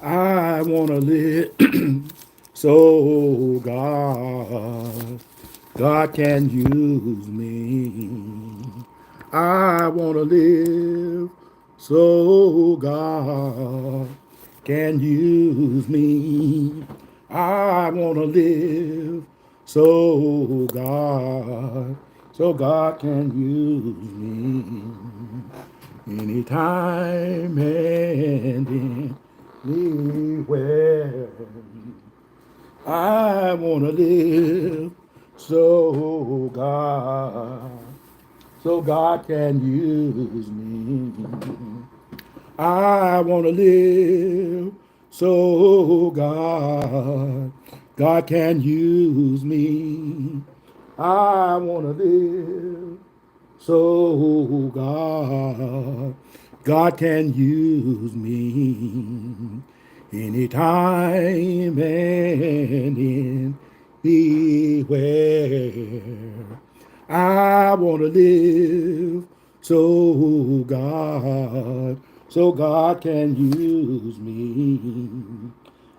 I want to live so God can use me. I want to live so God can use me. I want to live so God can use me anytime and anywhere. I want to live so God can use me. I want to live so God can use me. I want to live so God can use me anytime and anywhere. I want to live so God can use me.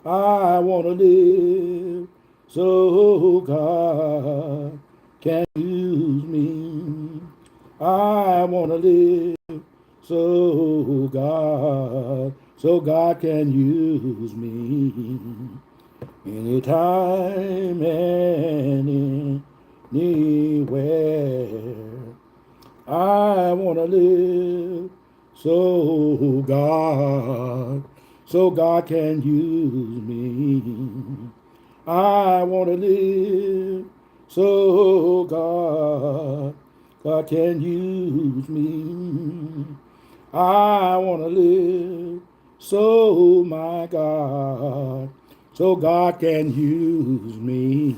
I want to live so God can use me. I want to live so God can use me anytime and anywhere. I want to live so God can use me. I want to live so God can use me. I want to live so God can use me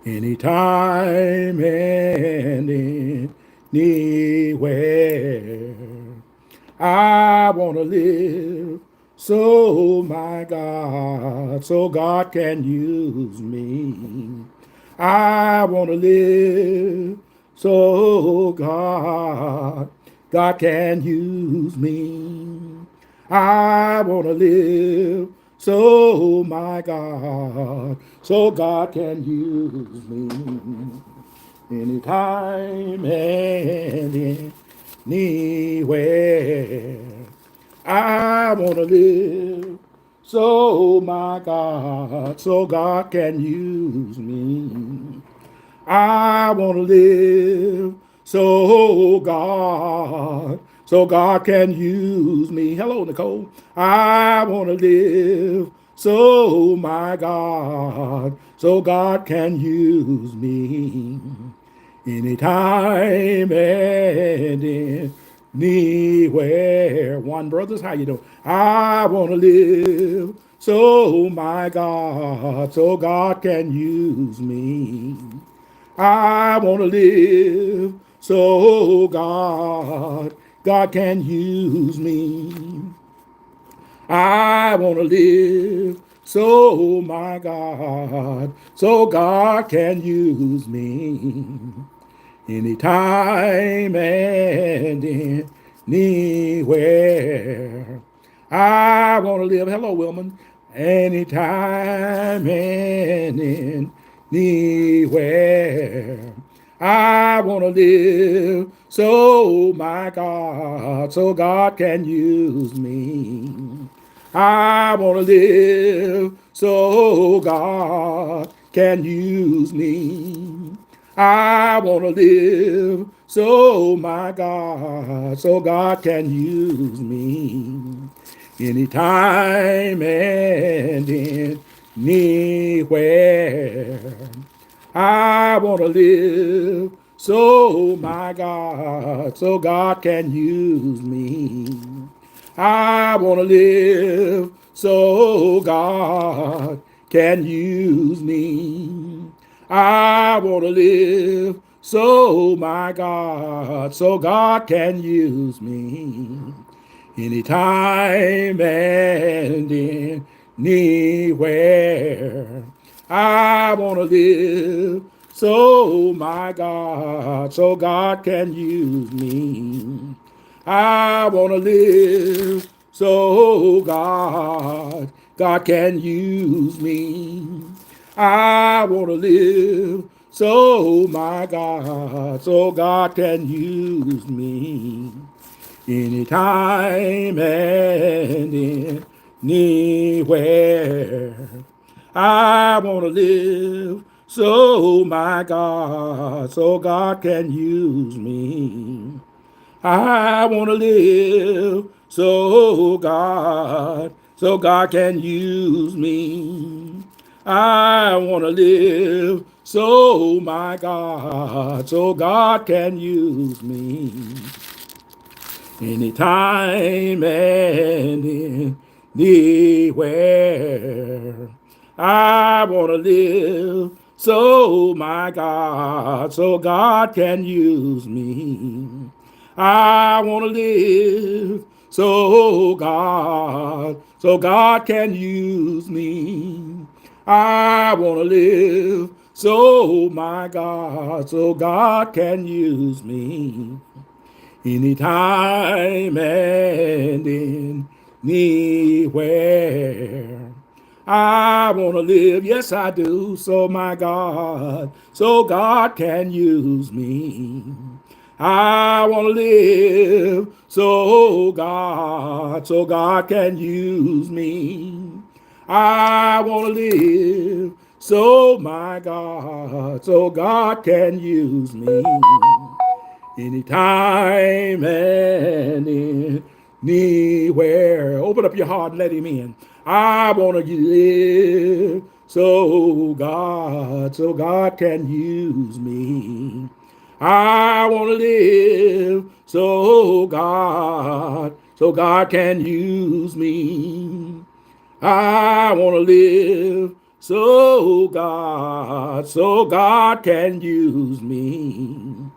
anytime and anywhere. I want to live so God can use me. I want to live God can use me. I want to live so God can use me anytime and anywhere. I want to live so God can use me. I want to live so God can use me. Hello, Nicole. I want to live so God can use me anytime and anywhere. One brothers, how you doing? I want to live so God can use me. I want to live so God can use me. I want to live so God can use me anytime and anywhere. I want to live, hello, Wilman, anytime and anywhere. I want to live so God can use me. I want to live so God can use me. I want to live so God can use me anytime and anywhere. I want to live so God can use me. I want to live so God can use me. I want to live so God can use me anytime and anywhere. I want to live so God can use me. I want to live so God can use me. I want to live so so God can use me anytime and anywhere. I want to live so God can use me. I want to live so God can use me. I want to live so God can use me anytime and anywhere. I want to live so God can use me. I want to live so God can use me. I want to live so God can use me anytime and anywhere. I want to live, yes I do, so God can use me. I want to live so God can use me. I want to live so God can use me anytime and anywhere. Open up your heart and let him in. I want to live so God can use me. I want to live so God can use me. I want to live so God can use me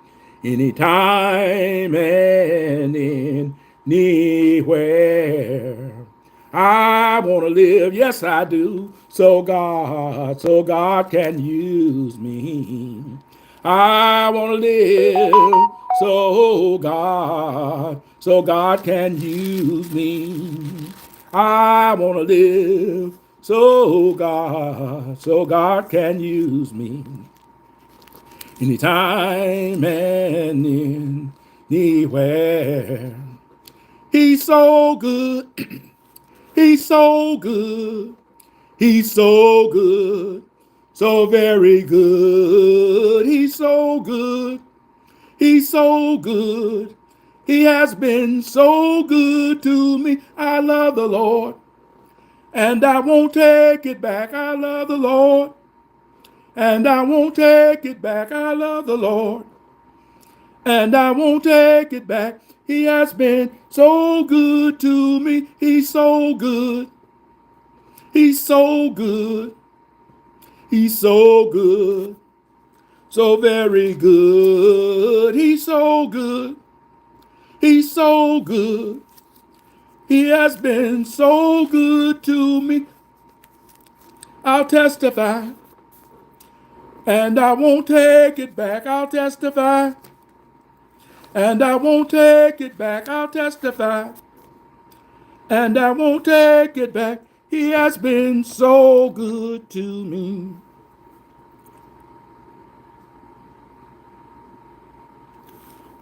anytime and anywhere. I want to live, yes I do, so God can use me. I want to live so God can use me. I want to live so God can use me anytime and anywhere. He's so good. He's so good. He's so good. So very good. He's so good. He's so good. He has been so good to me. I love the Lord. And I won't take it back. I love the Lord. And I won't take it back. I love the Lord. And I won't take it back. He has been so good to me. He's so good. He's so good. He's so good. So very good. He's so good. He's so good. He has been so good to me. I'll testify. And I won't take it back. I'll testify. And I won't take it back. I'll testify. And I won't take it back. He has been so good to me.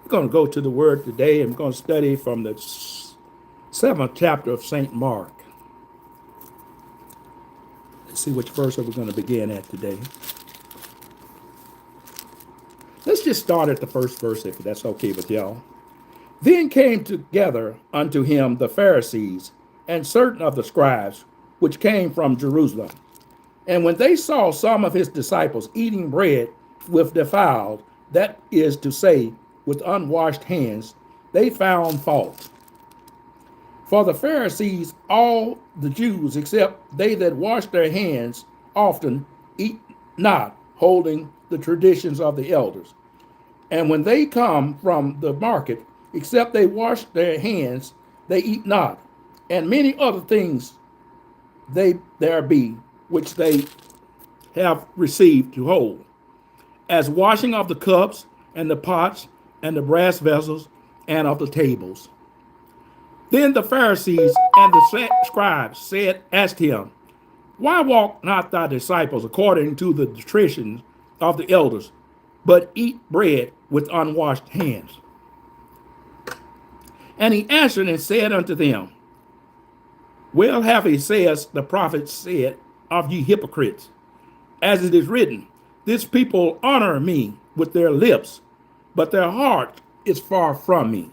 We're going to go to the Word today. I'm going to study from the 7th chapter of St. Mark. Let's see which verse are we going to begin at today. Let's just start at the first verse, if that's okay with y'all. Then came together unto him the Pharisees and certain of the scribes, which came from Jerusalem. And when they saw some of his disciples eating bread with defiled, that is to say, with unwashed hands, they found fault. For the Pharisees, all the Jews, except they that wash their hands, often eat not, holding the traditions of the elders. And when they come from the market, except they wash their hands, they eat not. And many other things there be, which they have received to hold, as washing of the cups and the pots and the brass vessels and of the tables. Then the Pharisees and the scribes asked him, why walk not thy disciples according to the traditions of the elders, but eat bread with unwashed hands? And he answered and said unto them, well have he says the prophet said of ye hypocrites, as it is written, this people honor me with their lips, but their heart is far from me.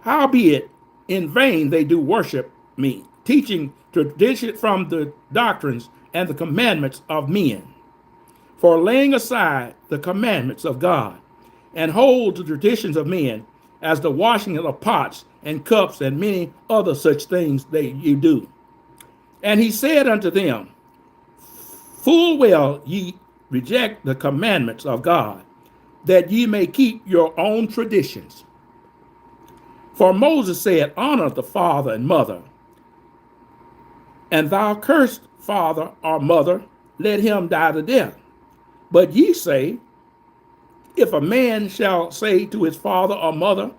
Howbeit, in vain they do worship me, teaching tradition from the doctrines and the commandments of men. For laying aside the commandments of God, and hold the traditions of men, as the washing of pots and cups and many other such things that you do. And he said unto them, full well ye reject the commandments of God, that ye may keep your own traditions. For Moses said, honor the father and mother, and thou cursed father or mother, let him die to death. But ye say, if a man shall say to his father or mother,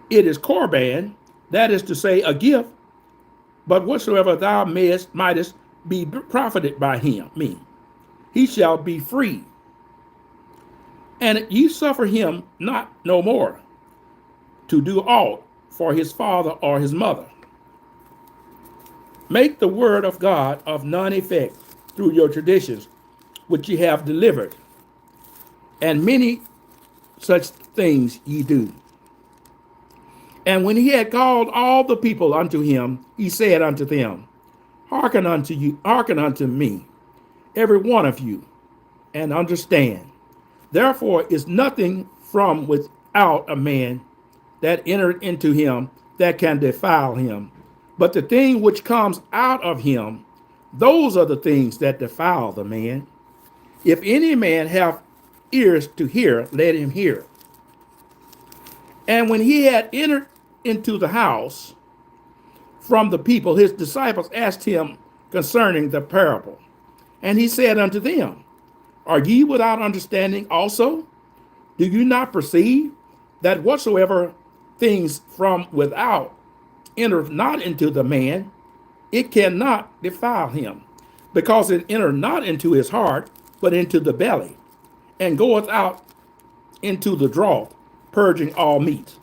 it is korban, that is to say, a gift, but whatsoever thou mightest be profited by me, he shall be free. And ye suffer him not no more to do aught for his father or his mother. Make the word of God of none effect through your traditions, which ye have delivered, and many such things ye do. And when he had called all the people unto him, he said unto them, hearken unto me, every one of you, and understand. Therefore is nothing from without a man that entered into him that can defile him, but the thing which comes out of him, those are the things that defile the man. If any man have ears to hear, let him hear. And when he had entered into the house from the people, his disciples asked him concerning the parable. And he said unto them, are ye without understanding also? Do you not perceive that whatsoever things from without enter not into the man, it cannot defile him, because it enter not into his heart, but into the belly, and goeth out into the draught, purging all meat.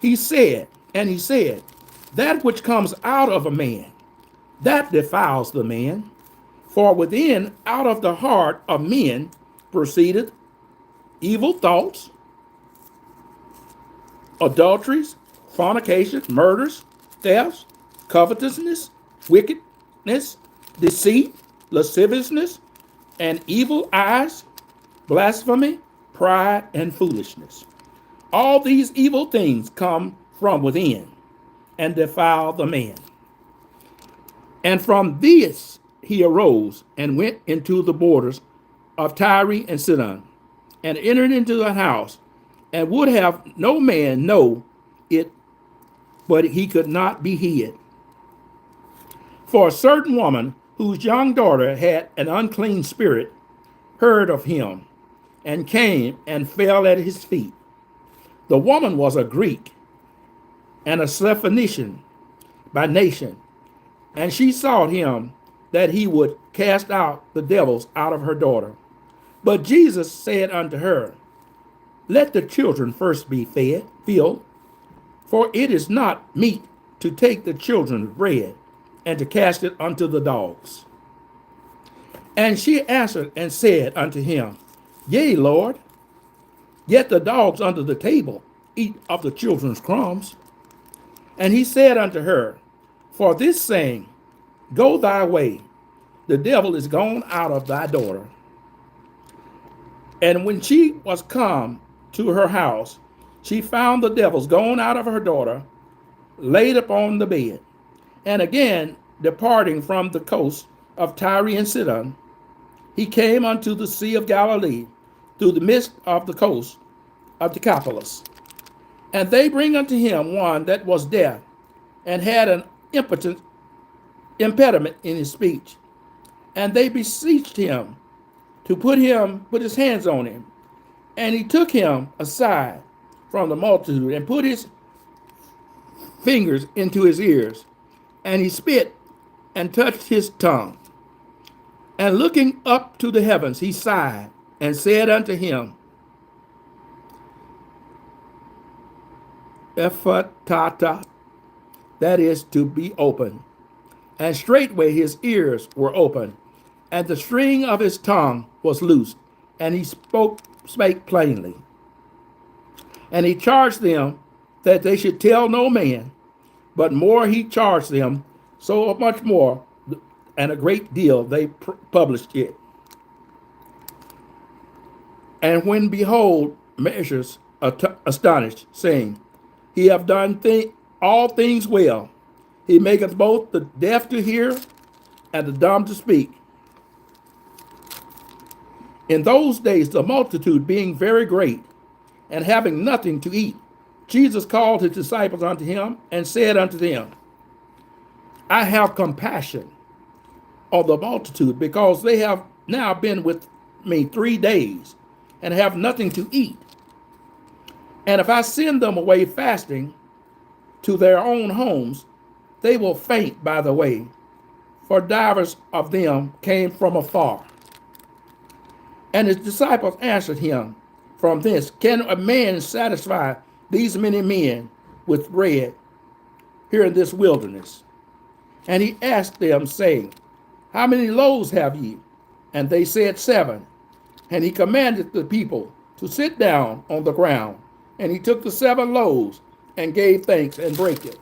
He said, that which comes out of a man, that defiles the man. For within, out of the heart of men, proceedeth evil thoughts, adulteries, fornication, murders, thefts, covetousness, wickedness, deceit, lasciviousness, and evil eyes, blasphemy, pride, and foolishness. All these evil things come from within and defile the man. And from this he arose and went into the borders of Tyre and Sidon, and entered into the house, and would have no man know it, but he could not be hid. For a certain woman, whose young daughter had an unclean spirit, heard of him, and came and fell at his feet. The woman was a Greek, and a Syrophoenician by nation, and she sought him that he would cast out the devils out of her daughter. But Jesus said unto her, let the children first be filled, for it is not meet to take the children's bread and to cast it unto the dogs. And she answered and said unto him, yea, Lord, yet the dogs under the table eat of the children's crumbs. And he said unto her, for this saying, go thy way, the devil is gone out of thy daughter. And when she was come to her house, she found the devils gone out of her daughter, laid upon the bed. And again, departing from the coast of Tyre and Sidon, he came unto the Sea of Galilee, through the midst of the coast of Decapolis. And they bring unto him one that was deaf, and had an impediment in his speech. And they beseeched him to put his hands on him. And he took him aside from the multitude, and put his fingers into his ears, and he spit and touched his tongue. And looking up to the heavens, he sighed and said unto him, Ephatata, that is, to be open. And straightway his ears were open, and the string of his tongue was loosed, and he spake plainly. And he charged them that they should tell no man, but more he charged them, so much more, and a great deal they published it. And when behold, measures astonished, saying, He hath done all things well. He maketh both the deaf to hear and the dumb to speak. In those days, the multitude being very great, and having nothing to eat, Jesus called his disciples unto him, and said unto them, I have compassion on the multitude, because they have now been with me 3 days, and have nothing to eat. And if I send them away fasting to their own homes, they will faint by the way, for divers of them came from afar. And his disciples answered him, From this, can a man satisfy these many men with bread here in this wilderness? And he asked them, saying, How many loaves have ye? And they said, 7. And he commanded the people to sit down on the ground. And he took the 7 loaves, and gave thanks, and brake it,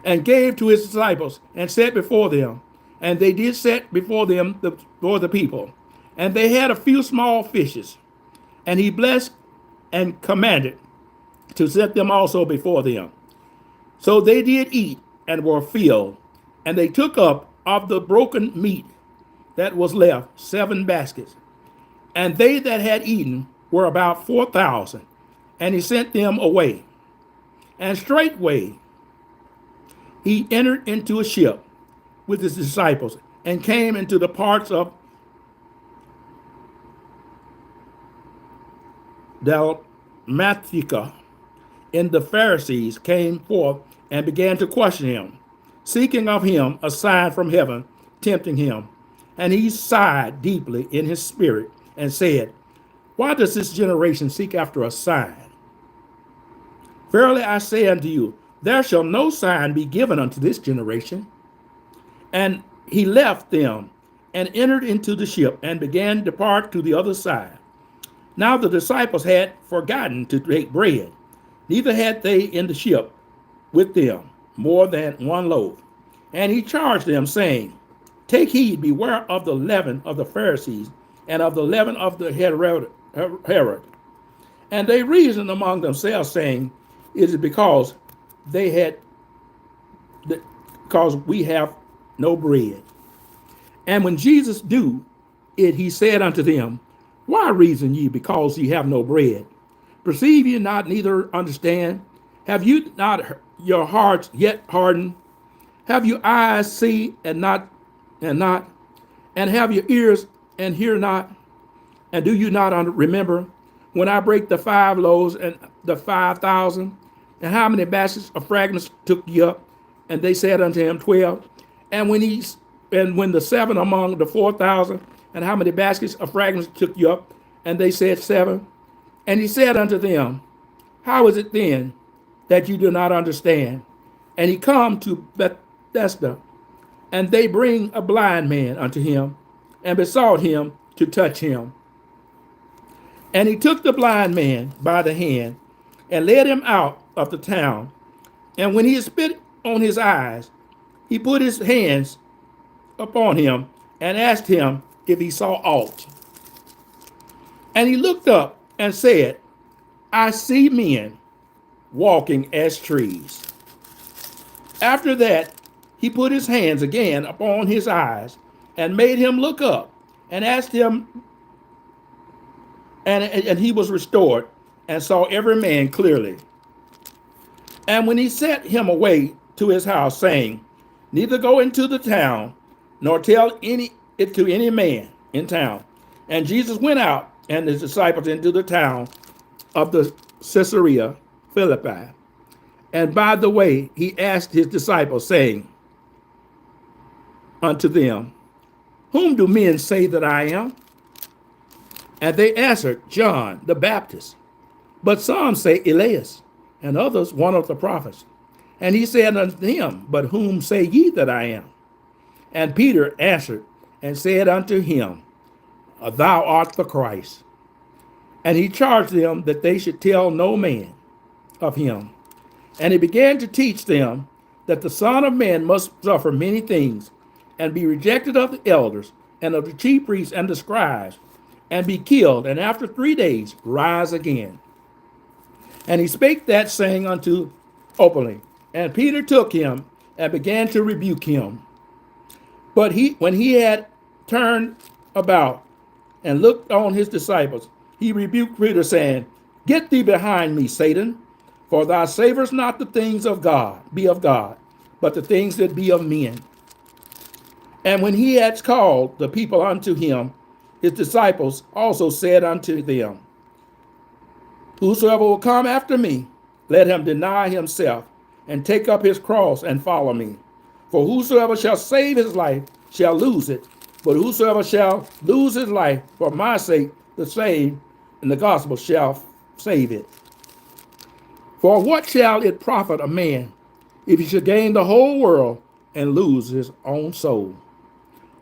and gave to his disciples, and set before them. And they did set before them before the people. And they had a few small fishes. And he blessed and commanded to set them also before them. So they did eat, and were filled. And they took up of the broken meat that was left 7 baskets. And they that had eaten were about 4,000. And he sent them away. And straightway he entered into a ship with his disciples, and came into the parts of Dalmatica. And the Pharisees came forth and began to question him, seeking of him a sign from heaven, tempting him. And he sighed deeply in his spirit, and said, Why does this generation seek after a sign? Verily I say unto you, there shall no sign be given unto this generation. And he left them, and entered into the ship, and began to depart to the other side. Now the disciples had forgotten to take bread, neither had they in the ship with them more than 1 loaf. And he charged them, saying, Take heed, beware of the leaven of the Pharisees, and of the leaven of the Herod. And they reasoned among themselves, saying, It is because we have no bread. And when Jesus knew it, he said unto them, Why reason ye, because ye have no bread? Perceive ye not, neither understand? Have you not your hearts yet hardened? Have your eyes see and have your ears and hear not? And do you not remember when I break the 5 loaves and the 5,000? And how many baskets of fragments took ye up? And they said unto him, 12. And when the 7 among the 4,000, and how many baskets of fragments took you up? And they said, 7. And he said unto them, How is it then that you do not understand? And he come to Bethesda, and they bring a blind man unto him, and besought him to touch him. And he took the blind man by the hand, and led him out of the town. And when he had spit on his eyes, he put his hands upon him, and asked him if he saw aught. And he looked up and said, I see men walking as trees. After that, he put his hands again upon his eyes, and made him look up, and asked him, and he was restored, and saw every man clearly. And when he sent him away to his house, saying, Neither go into the town, nor tell it to any man in town. And Jesus went out, and his disciples into the town of the Caesarea Philippi. And by the way, he asked his disciples, saying unto them, whom do men say that I am? And they answered, John the Baptist. But some say Elias, and others one of the prophets. And he said unto them, but whom say ye that I am? And Peter answered and said unto him, thou art the Christ. And he charged them that they should tell no man of him. And he began to teach them that the Son of Man must suffer many things, and be rejected of the elders, and of the chief priests and the scribes, and be killed, and after 3 days rise again. And he spake that saying unto openly. And Peter took him and began to rebuke him. But when he had turned about and looked on his disciples, he rebuked Peter, saying, get thee behind me, Satan, for thou savorest not the things of God, but the things that be of men. And when he had called the people unto him, his disciples also said unto them, whosoever will come after me, let him deny himself, and take up his cross and follow me. For whosoever shall save his life shall lose it, but whosoever shall lose his life for my sake, the same in the gospel shall save it. For what shall it profit a man if he should gain the whole world and lose his own soul?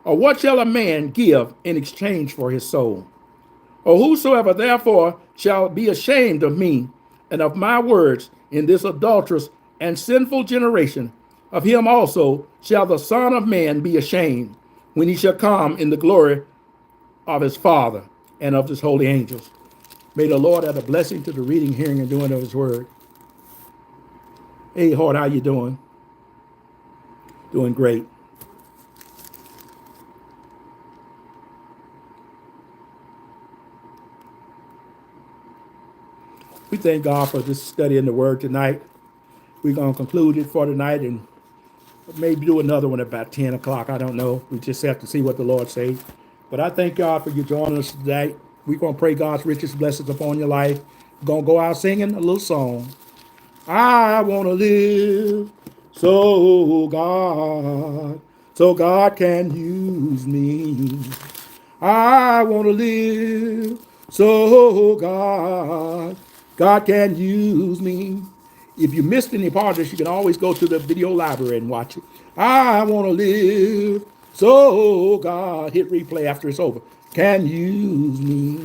Or what shall a man give in exchange for his soul? Or whosoever therefore shall be ashamed of me and of my words in this adulterous and sinful generation, of him also shall the Son of Man be ashamed, when he shall come in the glory of his Father and of his holy angels. May the Lord add a blessing to the reading, hearing, and doing of his word. Hey, Hort, how you doing? Doing great. We thank God for this study in the word tonight. We're going to conclude it for tonight and maybe do another one about 10 o'clock. I don't know. We just have to see what the Lord says. But I thank God for you joining us today. We're going to pray God's richest blessings upon your life. We're going to go out singing a little song. I want to live so God can use me. I want to live so God can use me. If you missed any part of this, you can always go to the video library and watch it. I want to live so God, hit replay after it's over, can use me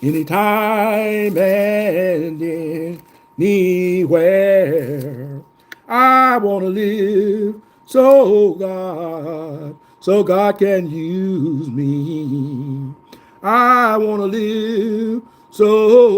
anytime and anywhere. I want to live so God can use me. I want to live so